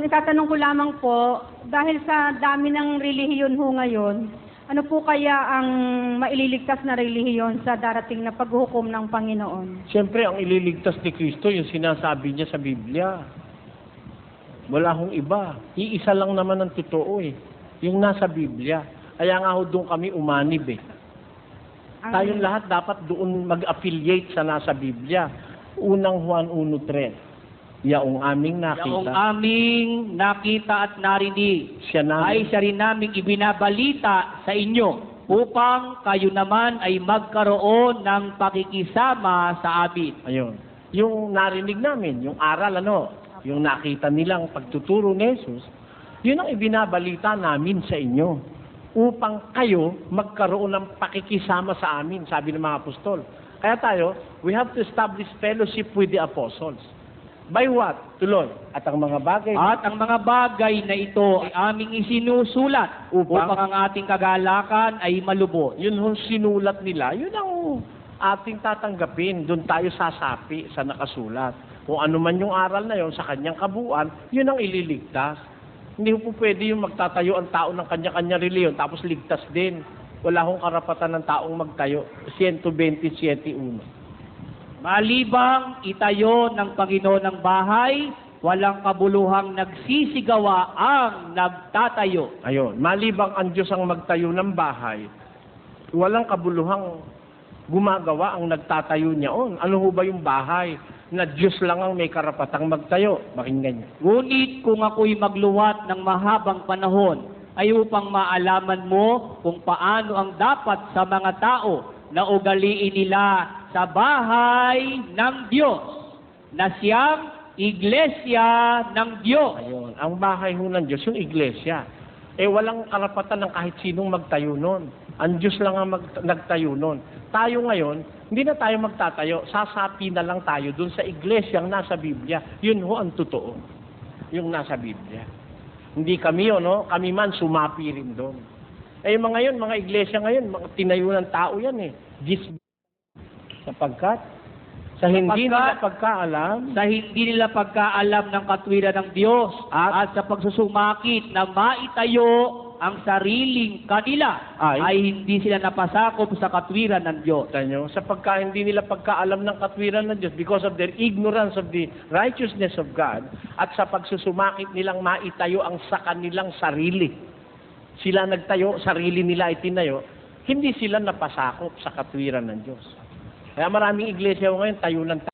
Ang itatanong ko lamang po, dahil sa dami ng relihiyon ho ngayon, ano po kaya ang maililigtas na relihiyon sa darating na paghukom ng Panginoon? Siyempre, ang ililigtas ni Kristo, yung sinasabi niya sa Biblia. Wala hong iba. Iisa lang naman ang totoo eh. Yung nasa Biblia. Kaya nga ho doon kami umanib eh. Tayong lahat dapat doon mag-affiliate sa nasa Biblia. Unang Juan 1:3. Yaong aming nakita. Yaong aming nakita at narinig ay siya rin naming ibinabalita sa inyo upang kayo naman ay magkaroon ng pakikisama sa amin. Ayun. Yung narinig namin, yung aral yung nakita nilang pagtuturo ni Jesus, yun ang ibinabalita namin sa inyo upang kayo magkaroon ng pakikisama sa amin, sabi ng mga apostol. Kaya tayo, we have to establish fellowship with the apostles. By what? Tuloy. At ang mga bagay na ito ay aming isinusulat upang ang ating kagalakan ay malubos. Yun yung sinulat nila, yun ang ating tatanggapin. Doon tayo sasapi sa nakasulat. Kung ano man yung aral na yun sa kanyang kabuuan, yun ang ililigtas. Hindi po pwede yung magtatayo ang tao ng kanya-kanya reliyon tapos ligtas din. Wala hong karapatan ng taong magtayo. 127:1. Malibang itayo ng Panginoon ng bahay, walang kabuluhang nagsisigawa ang nagtatayo. Ayun, malibang ang Diyos ang magtayo ng bahay, walang kabuluhang gumagawa ang nagtatayo niyaon. Ano ho ba yung bahay na Diyos lang ang may karapatang magtayo? Pakinggan niyo. Ngunit kung ako'y magluwat ng mahabang panahon, ay upang maalaman mo kung paano ang dapat sa mga tao na ugaliin nila sa bahay ng Diyos, na siyang iglesia ng Diyos. Ayun, ang bahay ho ng Diyos, yung iglesia. Walang karapatan ng kahit sinong magtayo nun. Ang Diyos lang ang nagtayo nun. Tayo ngayon, hindi na tayo magtatayo. Sasapi na lang tayo dun sa iglesia ang nasa Biblia. Yun ho ang totoo. Yung nasa Biblia. Hindi kami kami man sumapi rin doon. Mga iglesia ngayon, mga tinayo ng tao yan eh. Sapagkat sa hindi nila pagkaalam ng katwiran ng Diyos at sa pagsusumakit na maitayo ang sariling kanila ay hindi sila napasakop sa katwiran ng Diyos. Sapagka hindi nila pagkaalam ng katwiran ng Diyos because of their ignorance of the righteousness of God at sa pagsusumakit nilang maitayo ang sa kanilang sarili. Sila nagtayo, sarili nila itinayo, hindi sila napasakop sa katwiran ng Diyos. Kaya maraming iglesia ngayon tayo ng